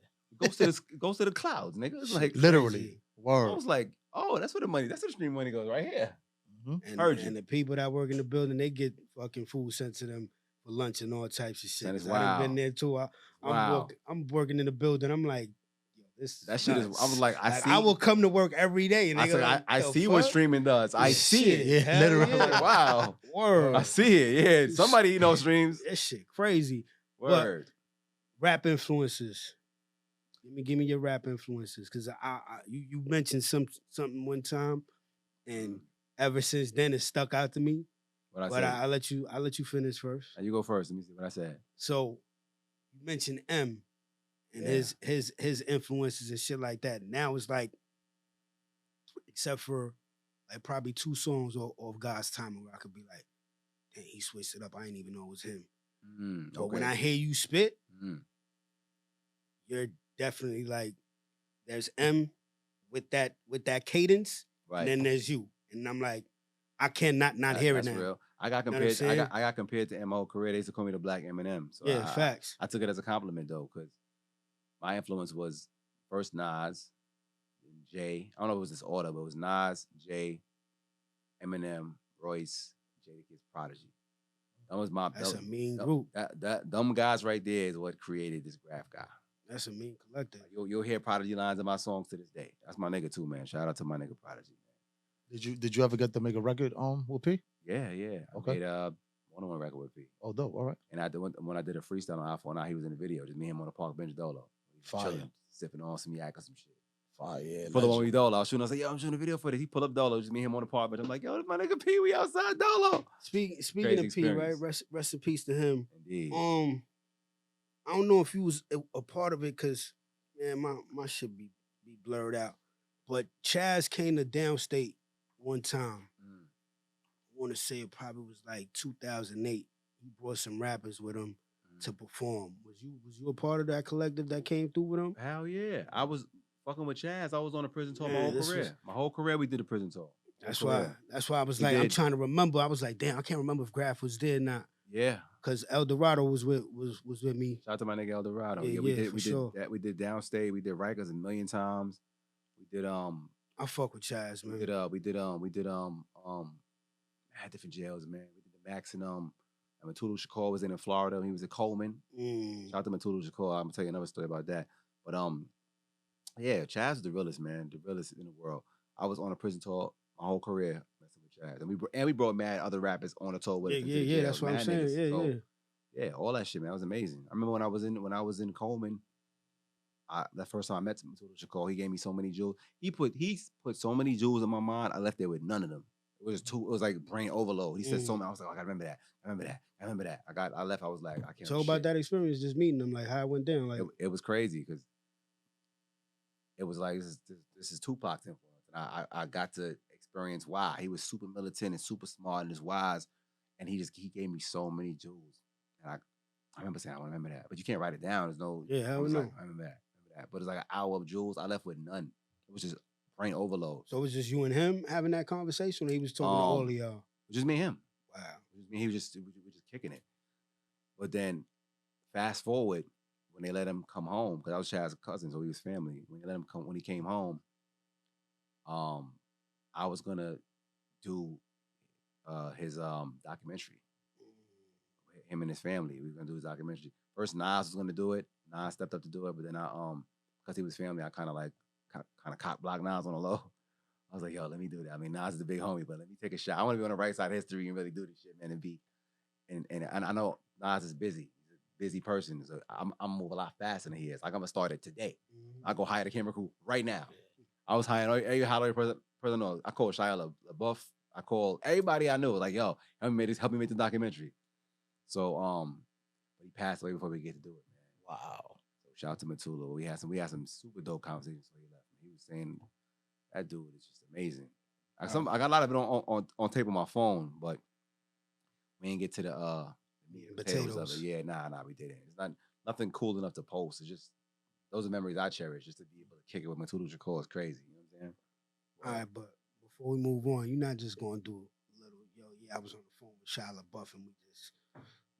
It goes to the clouds, nigga. It's like literally. Word. I was like, oh, that's where the stream money goes right here. Mm-hmm. And the people that work in the building, they get fucking food sent to them for lunch and all types of shit. Wow. I've been there too. I'm working in the building. I'm like, that shit is. I was like, I will come to work every day. And I see what streaming does. I see it. Yeah, literally. Like, wow. Word. I see it. Yeah. Somebody streams. That shit crazy. Word. But rap influences. Give me your rap influences, because you mentioned something one time, and ever since then it stuck out to me. I'll let you finish first. You go first. Let me see what I said. So you mentioned M and his influences and shit like that. Now it's like, except for like probably 2 songs off God's Timing where I could be like, dang, he switched it up. I didn't even know it was him. But when I hear you spit, you're definitely like, there's M with that cadence, right? And then there's you, and I'm like, I cannot not hear it now. Real. I got compared. I got compared to M.O. career. They used to call me the Black Eminem. So yeah, facts. I took it as a compliment though, because my influence was first Nas, then Jay. I don't know if it was this order, but it was Nas, Jay, Eminem, Royce, Jadakiss, Prodigy. That was That's a mean group. Them guys right there is what created this Grafh guy. That's a mean collective. You'll hear Prodigy lines in my songs to this day. That's my nigga too, man. Shout out to my nigga Prodigy, man. Did you ever get to make a record with P? Yeah. Okay. I made a one-on-one record with P. Oh, dope. All right. And when I did a freestyle on iPhone, he was in the video. Just me and him on the park bench Dolo. Chilling, sipping on some yak or some shit. Fire, yeah. Pull up on me Dolo. I was shooting. I was like, yo, I'm shooting a video for this. He pull up Dolo. Just me and him on the park bench. I'm like, yo, this my nigga P. We outside Dolo. Speaking Crazy of experience. P, right? Rest in peace to him. Indeed. I don't know if he was a part of it, because man, my shit be blurred out. But Chaz came to Downstate one time. want to say it probably was like 2008. He brought some rappers with him to perform. Was you a part of that collective that came through with him? Hell yeah. I was fucking with Chaz. I was on a prison tour my Man, whole this career. was- My whole career we did a prison tour. That's Whole why. career. That's why I was We like, I'm did. trying to remember. I was like, damn, I can't remember if Grafh was there or not. Yeah. Cause El Dorado was with me. Shout out to my nigga El Dorado. Yeah, we yeah, did for we sure. did that. We did Downstate. We did Rikers a million times. We did I fuck with Chaz, man. we did had different jails, man. We did the Max and Matutu Shakur was in Florida. He was at Coleman. Shout out to Matutu Shakur. I'm gonna tell you another story about that. But yeah, Chaz is the realest, man. The realest in the world. I was on a prison tour my whole career messing with Chaz. And we brought mad other rappers on the tour with us. Yeah, that's what I'm saying. Niggas. Yeah, So, yeah. yeah, all that shit, man. That was amazing. I remember when I was in Coleman, that first time I met Matutu Shakur, he gave me so many jewels. He put so many jewels in my mind, I left there with none of them. It was like brain overload. He said so many. I was like, I gotta remember that. I left. I was like, I can't. So about that experience, just meeting them, like how it went down, like it was crazy because it was like this is Tupac's influence, and I got to experience why he was super militant and super smart and his wise, and he gave me so many jewels, and I remember saying I want to remember that, but you can't write it down. There's no I was know. like, I remember that, but it's like an hour of jewels. I left with none. It was just brain overload. So it was just you and him having that conversation, or he was talking to all of y'all? Just me and him. Wow. We were just kicking it. But then, fast forward, when they let him come home, because I was Chaz's cousin, so he was family. When he came home, I was gonna do his documentary. Him and his family. We were gonna do his documentary. First, Nas was gonna do it. Nas stepped up to do it, but then because he was family, I kind of cock blocked Nas on the low. I was like, yo, let me do that. I mean, Nas is the big homie, but let me take a shot. I want to be on the right side of history and really do this shit, man, and I know Nas is busy. He's a busy person. So I'm move a lot faster than he is. Like, I'm gonna start it today. I go hire the camera crew right now. I was hiring every Hollywood person. I called Shia LaBeouf. I called everybody I knew. Like, yo, help me make the documentary. So but he passed away before we get to do it, man. Wow. So shout out to Matula. We had some super dope conversations before he left. He was saying that dude is just amazing. I got a lot of it on tape on my phone, but we didn't get to the potatoes of it. Yeah, nah, we didn't. It's nothing cool enough to post. It's just those are memories I cherish. Just to be able to kick it with Matutu Shakur is crazy. You know what I'm saying? All right, but before we move on, you're not just gonna do a little, I was on the phone with Shia LaBeouf and we just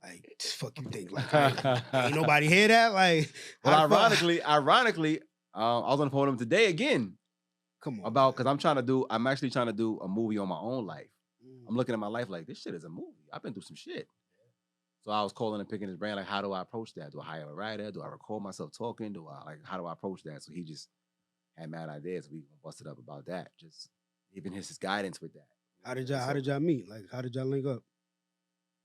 like, fuck you think? Like, ain't nobody hear that? Like, well, ironically, I was on the phone with him today again. Come on, because I'm actually trying to do a movie on my own life. I'm looking at my life like, this shit is a movie. I've been through some shit. So I was calling and picking his brain, like, how do I approach that? Do I hire a writer? Do I record myself talking? How do I approach that? So he just had mad ideas. We busted up about that. Just even his guidance with that. How did y'all meet? Like, how did y'all link up?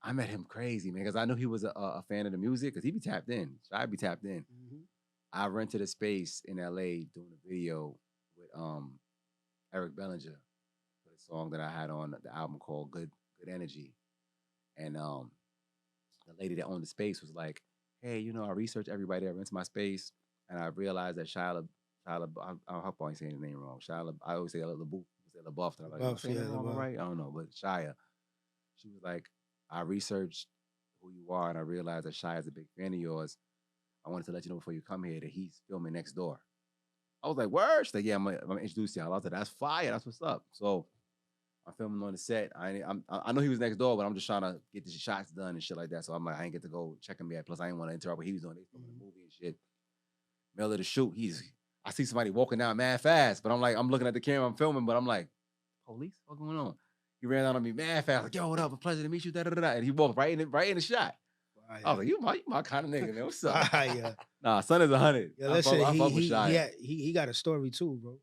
I met him crazy, man, because I knew he was a fan of the music, because he'd be tapped in. So I'd be tapped in. I rented a space in LA doing a video with Eric Bellinger for the song that I had on the album called Good Energy. And the lady that owned the space was like, hey, I research everybody that rents my space, and I realized that Shia I hope I'm saying his name wrong. I always say LaBeouf. LaBeouf. I'm like, LaBeouf, right? I don't know, but Shia. She was like, I researched who you are, and I realized that Shia is a big fan of yours. I wanted to let you know before you come here that he's filming next door. I was like, word? She's like, yeah, I'm gonna introduce y'all. I was like, that's fire. That's what's up. So I'm filming on the set. I know he was next door, but I'm just trying to get the shots done and shit like that. So I'm like, I ain't get to go check him yet. Plus, I didn't want to interrupt what he was doing. They filming the movie and shit. Middle of the shoot, I see somebody walking down mad fast, but I'm looking at the camera, I'm filming, but I'm like, police? What's going on? He ran out on me mad fast, like, yo, what up? A pleasure to meet you. Da, da, da, da. And he walked right in the shot. I was like, you my kind of nigga, man. What's up? Nah, son is 100. Yeah, listen, I fuck with Shia. He got a story too, bro.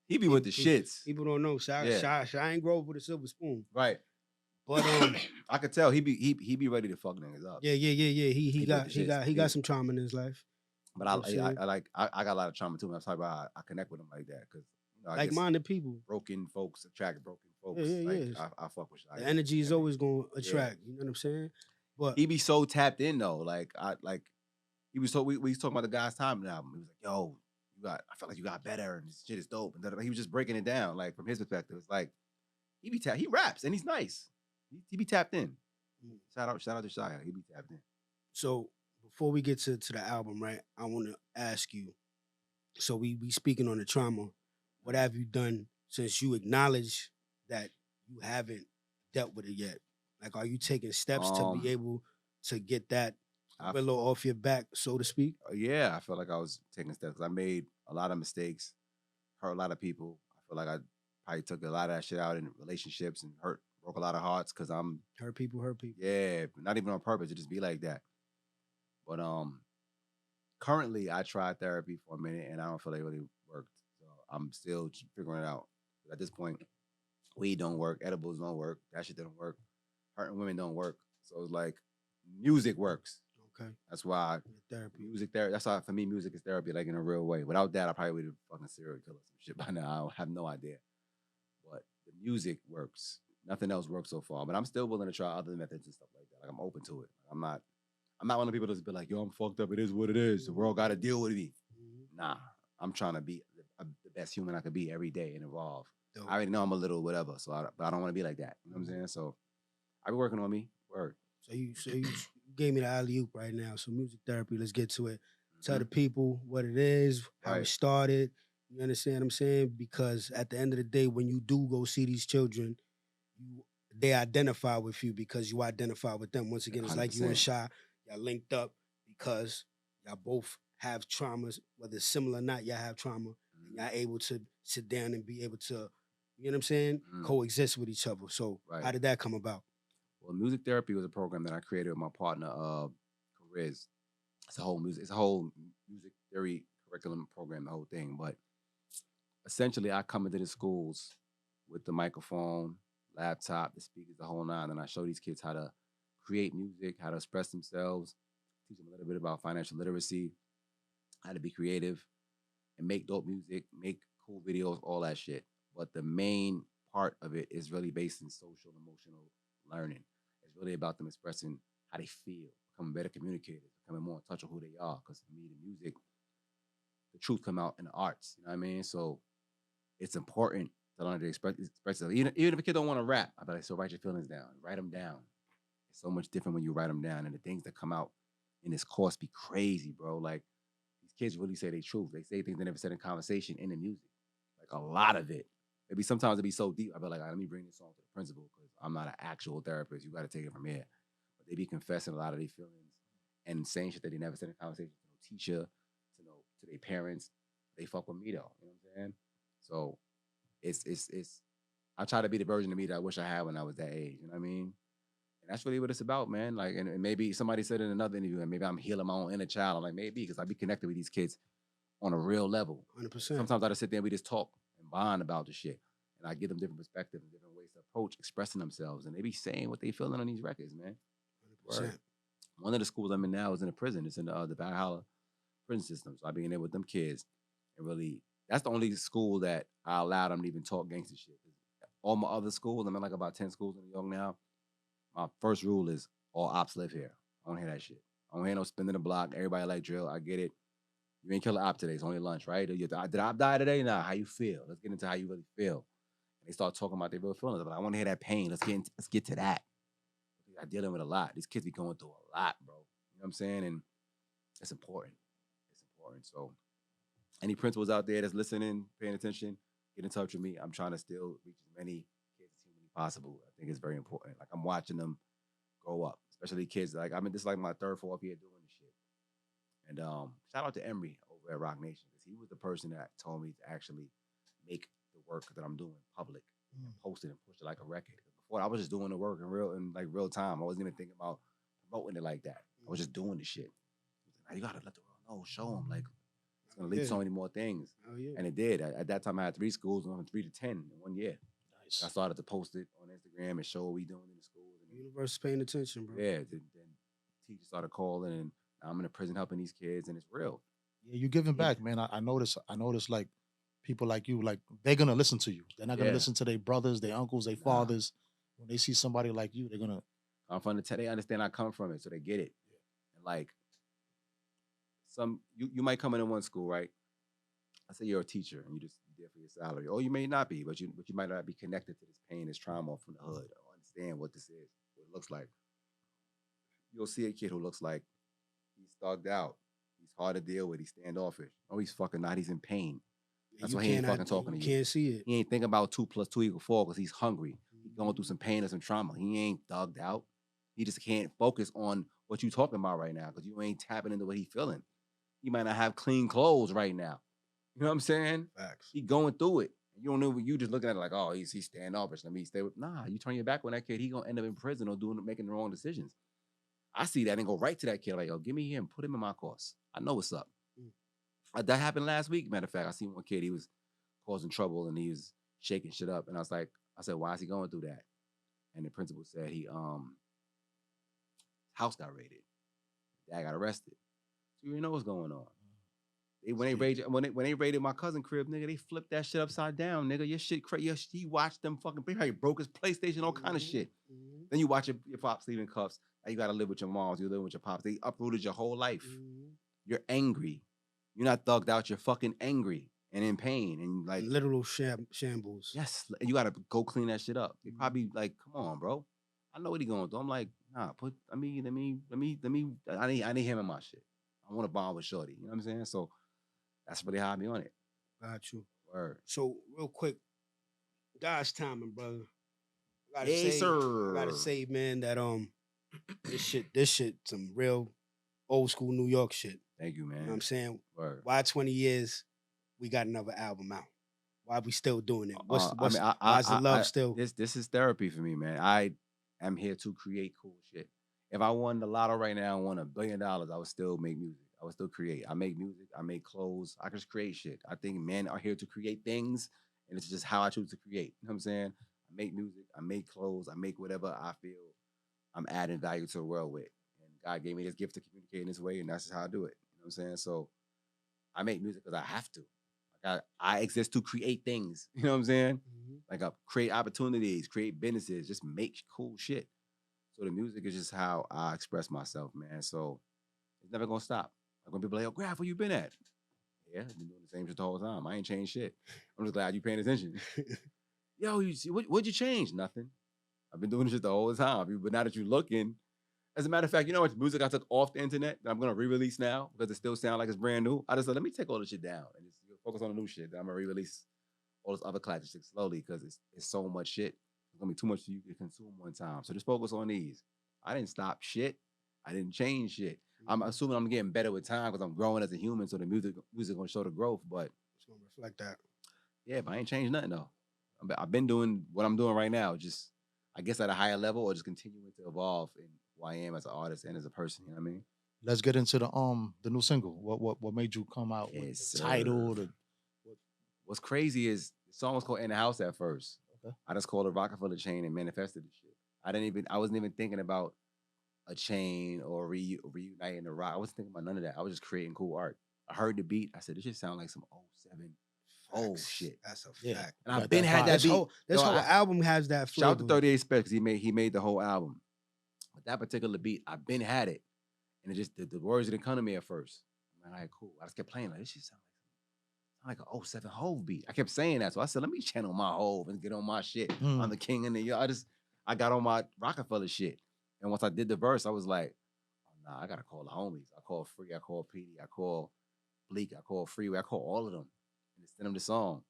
He be with the shits. People don't know. Shia ain't grow up with a silver spoon. Right. But I could tell he be ready to fuck niggas up. Yeah. He got some trauma in his life. But I got a lot of trauma too. And I'm talking about I connect with him like that because like-minded people. Broken folks attract broken folks. Yeah. I fuck with Shia. The energy is always gonna attract. You know what I'm saying? But he be so tapped in though. He was so we was talking about the God's Time album. He was like, yo, I felt like you got better and this shit is dope. And he was just breaking it down, like from his perspective. It's like he raps and he's nice. he be tapped in. Mm. Shout out to Shia. He be tapped in. So before we get to the album, right? I want to ask you. So we speaking on the trauma. What have you done since you acknowledge that you haven't dealt with it yet? Like, are you taking steps to be able to get that willow off your back, so to speak? Yeah, I felt like I was taking steps because I made a lot of mistakes, hurt a lot of people. I feel like I probably took a lot of that shit out in relationships and broke a lot of hearts because I'm hurt people. Yeah, not even on purpose. It just be like that. But currently I tried therapy for a minute and I don't feel like it really worked. So I'm still figuring it out. At this point, weed don't work, edibles don't work, that shit doesn't work, hurting women don't work. So it's like music works. Okay. That's why music therapy. That's why for me, music is therapy, like in a real way. Without that, I probably would have fucking serial killer some shit by now. I have no idea. But the music works. Nothing else works so far. But I'm still willing to try other methods and stuff like that. Like I'm open to it. I'm not one of the people that's been like, yo, I'm fucked up. It is what it is. The world got to deal with me. Nah, I'm trying to be the best human I could be every day and evolve. Dope. I already know I'm a little whatever, but I don't want to be like that. You know what I'm saying? So I be working on me. Word. So you gave me the alley-oop right now. So music therapy, let's get to it. Tell the people what it is, how it started. You understand what I'm saying? Because at the end of the day, when you do go see these children, they identify with you because you identify with them. Once again, it's 100%. Like you and Shy, y'all linked up because y'all both have traumas, whether it's similar or not, y'all have trauma. And y'all able to sit down and be able to, you know what I'm saying, coexist with each other. So how did that come about? Well, music therapy was a program that I created with my partner, Riz. It's a whole music theory curriculum program, the whole thing. But essentially, I come into the schools with the microphone, laptop, the speakers, the whole nine, and I show these kids how to create music, how to express themselves, teach them a little bit about financial literacy, how to be creative, and make dope music, make cool videos, all that shit. But the main part of it is really based in social and emotional learning. It's really about them expressing how they feel, becoming better communicators, becoming more in touch with who they are. Because for me, the music, the truth come out in the arts. You know what I mean? So it's important to learn to express it. Even if a kid don't want to rap, I be like, so write your feelings down. Write them down. It's so much different when you write them down. And the things that come out in this course be crazy, bro. Like, these kids really say their truth. They say things they never said in conversation in the music. Like, a lot of it. Sometimes it be so deep. I be like, let me bring this song to the principal because I'm not an actual therapist. You got to take it from here. But they be confessing a lot of their feelings and saying shit that they never said in conversation to no teacher, to their parents. They fuck with me though. You know what I'm saying? So it's I try to be the version of me that I wish I had when I was that age. You know what I mean? And that's really what it's about, man. Like, and maybe somebody said in another interview, and maybe I'm healing my own inner child. I'm like, maybe because I be connected with these kids on a real level. 100%. Sometimes I just sit there and we just talk and bond about the shit. And I give them different perspectives and different ways to approach expressing themselves. And they be saying what they feeling on these records, man. 100%. One of the schools I'm in now is in a prison. It's in the Valhalla prison system. So I be in there with them kids. And really, that's the only school that I allow them to even talk gangster shit. All my other schools, I'm in like about 10 schools in New York now. My first rule is all ops live here. I don't hear that shit. I don't hear no spinning the block. Everybody like drill. I get it. You ain't kill an op today. It's only lunch, right? Did op die today? Nah, how you feel? Let's get into how you really feel. And they start talking about their real feelings. But I want to hear that pain. Let's get to that. I'm dealing with a lot. These kids be going through a lot, bro. You know what I'm saying? And it's important. It's important. So any principals out there that's listening, paying attention, get in touch with me. I'm trying to still reach as many kids as humanly possible. I think it's very important. Like, I'm watching them grow up, especially kids. Like, this is like my third, fourth year doing this shit. And shout out to Emery over at Rock Nation, because he was the person that told me to actually make the work that I'm doing public and post it and push it like a record. Before, I was just doing the work in real time. I wasn't even thinking about promoting it like that. I was just doing the shit. Now you gotta let the world know, show them, like, it's gonna lead to so many more things. Oh, yeah. And it did. At that time, I had 3 schools, went from 3 to 10 in 1 year. Nice. I started to post it on Instagram and show what we doing in the schools. The universe is paying attention, bro. Yeah. Then teachers started calling, and I'm in a prison helping these kids, and it's real. Yeah, you're giving back, man. I notice like people like you, like, they're gonna listen to you. They're not gonna listen to their brothers, their uncles, their fathers. When they see somebody like you, they're gonna come from they understand I come from it, so they get it. Yeah. And like, you might come into one school, right? I say you're a teacher and you're there for your salary. Or you may not be, but you might not be connected to this pain, this trauma from the hood, or understand what this is, what it looks like. You'll see a kid who looks like he's thugged out. He's hard to deal with. He's standoffish. Oh, he's fucking not. He's in pain. That's why he ain't fucking talking to you. You can't see it. He ain't thinking about 2 + 2 = 4 because he's hungry. He's going through some pain or some trauma. He ain't thugged out. He just can't focus on what you talking about right now because you ain't tapping into what he feeling. He might not have clean clothes right now. You know what I'm saying? Facts. He going through it. You don't know. You just looking at it like, oh, he's standoffish. Let me stay with. Nah, you turn your back on that kid. He gonna end up in prison or making the wrong decisions. I see that and go right to that kid like, yo, give me him, put him in my course. I know what's up. That happened last week. Matter of fact, I seen one kid. He was causing trouble and he was shaking shit up. And I said, why is he going through that? And the principal said house got raided. Dad got arrested. So you know what's going on. When they raided my cousin crib, nigga, they flipped that shit upside down, nigga. Your shit crazy. He watched them fucking. He broke his PlayStation, all kind of shit. Then you watch your pops leaving cuffs. Now you gotta live with your moms. You live with your pops. They uprooted your whole life. You're angry. You're not thugged out. You're fucking angry and in pain and like literal shambles. Yes, you gotta go clean that shit up. They probably like, come on, bro. I know what he going through. I'm like, nah. I need him in my shit. I want to bond with Shorty. You know what I'm saying? So. That's really how I be on it. Got you. Word. So real quick, God's timing, brother. I gotta say, man, that this shit, some real old school New York shit. Thank you, man. You know what I'm saying? Word. Why 20 years we got another album out? Why we still doing it? Why's the love still? This is therapy for me, man. I am here to create cool shit. If I won the lotto right now and won $1 billion, I would still make music. I would still create. I make music. I make clothes. I just create shit. I think men are here to create things, and it's just how I choose to create. You know what I'm saying? I make music. I make clothes. I make whatever I feel I'm adding value to the world with. And God gave me this gift to communicate in this way, and that's just how I do it. You know what I'm saying? So I make music because I have to. Like I exist to create things. You know what I'm saying? Like I create opportunities, create businesses, just make cool shit. So the music is just how I express myself, man. So it's never gonna stop. I'm gonna be like, yo, Grafh, where you been at? Yeah, I've been doing the same shit the whole time. I ain't changed shit. I'm just glad you paying attention. Yo, what'd you change? Nothing. I've been doing this shit the whole time. But now that you're looking, as a matter of fact, you know what music I took off the internet that I'm gonna re-release now because it still sounds like it's brand new. I just said, let me take all this shit down and just focus on the new shit. Then I'm gonna re-release all this other classic shit slowly because it's so much shit. It's gonna be too much for you to consume one time. So just focus on these. I didn't stop shit. I didn't change shit. I'm assuming I'm getting better with time because I'm growing as a human, so the music gonna show the growth. But it's gonna reflect that. Yeah, but I ain't changed nothing though. I've been doing what I'm doing right now, just I guess at a higher level, or just continuing to evolve in who I am as an artist and as a person. You know what I mean? Let's get into the new single. What made you come out with the title? What's crazy is the song was called "In the House" at first. Okay. I just called it Rockefeller Chain and manifested the shit. I wasn't even thinking about a chain or reuniting the rock. I wasn't thinking about none of that. I was just creating cool art. I heard the beat. I said, this just sound like some 07 old shit. That's a fact. And I've been had that beat. This whole album has that flavor. Shout out to 38 Specs because he made the whole album. But that particular beat, I've been had it. And it just, the words didn't come to me at first. I'm like, all right, cool. I just kept playing like, this shit sound like an 07 Hove beat. I kept saying that. So I said, let me channel my Hove and get on my shit. I'm the king in the yard. I got on my Rockefeller shit. And once I did the verse, I was like, oh, nah, I got to call the homies. I call Free, I call PD, I call Bleak, I call Freeway, I call all of them. And send them the song.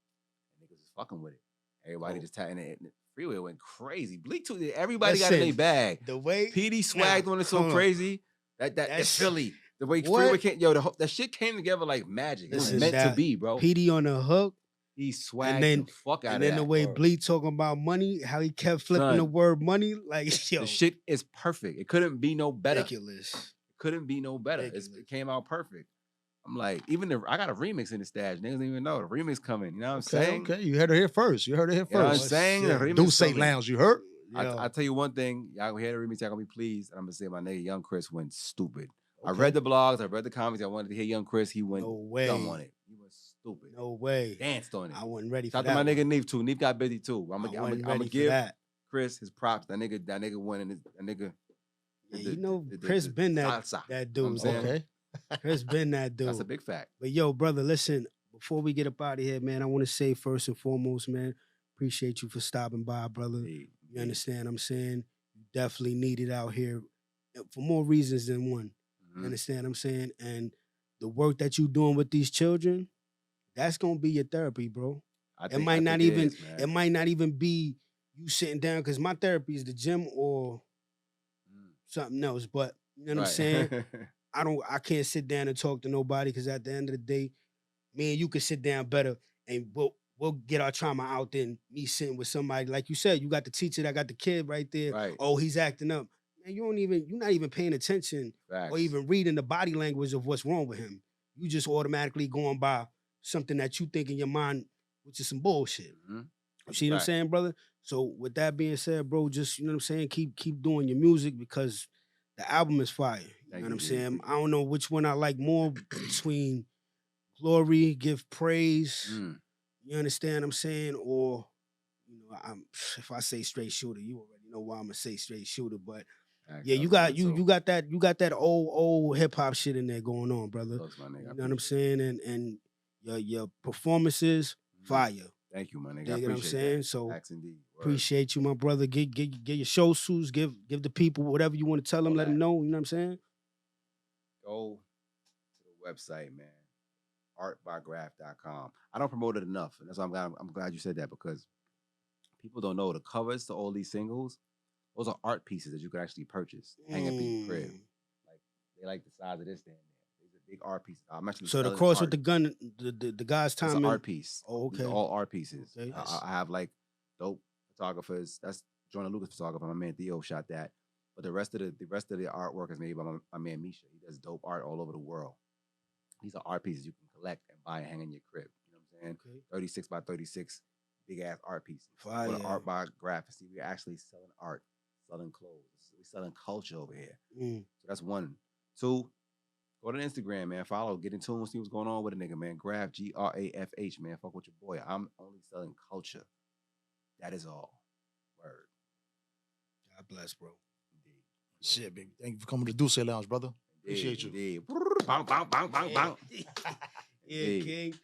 And niggas was fucking with it. Everybody just tagging it. Freeway went crazy. Bleak too, everybody got in their bag. The way PD swagged on it so crazy. That Philly. The way Freeway came, that shit came together like magic. It was meant to be, bro. PD on the hook. He swagged the fuck out of that. And then the way Bleak talking about money, how he kept flipping the word money, like, yo. The shit is perfect. It couldn't be no better. Ridiculous. It couldn't be no better. It came out perfect. I'm like, I got a remix in the stash. Niggas don't even know. The remix coming. You know what I'm saying? Okay, you heard it here first. You know what I'm saying? Do say Lounge, you heard? I tell you one thing. Y'all hear the remix, y'all gonna be pleased. And I'm gonna say my nigga Young Chris went stupid. Okay. I read the blogs, I read the comments. I wanted to hear Young Chris. He went dumb on it. He went stupid. No way. Danced on it. I wasn't ready for that. Shout out to my nigga Neef too. Neef got busy too. I'm gonna give Chris his props. That nigga went and that nigga. Yeah, Chris been that dude. You know okay. Chris been that dude. That's a big fact. But yo, brother, listen, before we get up out of here, man, I want to say first and foremost, man, appreciate you for stopping by, brother. Hey, You understand what I'm saying? You definitely need it out here for more reasons than one. You understand what I'm saying? And the work that you're doing with these children, that's gonna be your therapy, bro. It might not even be you sitting down, because my therapy is the gym or something else. But you know what I'm saying? I can't sit down and talk to nobody, because at the end of the day, me and you can sit down better and we'll get our trauma out than me sitting with somebody. Like you said, you got the teacher that got the kid right there. Right. Oh, he's acting up. Man, you're not even paying attention or even reading the body language of what's wrong with him. You just automatically going by something that you think in your mind, which is some bullshit. You see what I'm saying, brother? So with that being said, bro, just, you know what I'm saying, keep doing your music, because the album is fire. You know what I'm saying? I don't know which one I like more between Glory, Give Praise. You understand what I'm saying? Or, you know, if I say Straight Shooter, you already know why I'm gonna say Straight Shooter. But yeah, you got that old hip hop shit in there going on, brother. You know what I'm saying? And your performances, fire. Thank you, my nigga. You know what I'm saying? That. So appreciate you, my brother. Get your show suits. Give the people whatever you want to tell them. Let them know. You know what I'm saying? Go to the website, man. artbygraph.com. I don't promote it enough, and that's why I'm glad you said that, because people don't know the covers to all these singles. Those are art pieces that you can actually purchase, hang up in your crib. Like they like the size of this thing. These are big art pieces. I'm actually so the cross with the gun, the guy's time. It's an art piece. Oh, okay. These are all art pieces. Okay. I have like dope photographers. That's Jonah Lucas photographer. My man Theo shot that. But the rest of the artwork is made by my man Misha. He does dope art all over the world. These are art pieces you can collect and buy and hang in your crib. You know what I'm saying? Okay. 36 by 36, big ass art pieces. Fire. Go to Art by Graph. See, we're actually selling art, selling clothes. We're selling culture over here. So that's one. Two, go to Instagram, man. Follow, get in tune, see what's going on with a nigga, man. Grafh, Grafh, man. Fuck with your boy. I'm only selling culture. That is all. Word. God bless, bro. Indeed. Shit, baby. Thank you for coming to Duce Lounge, brother. Appreciate you. Indeed. Bang, bang, bang, bang, bang. Yeah, King.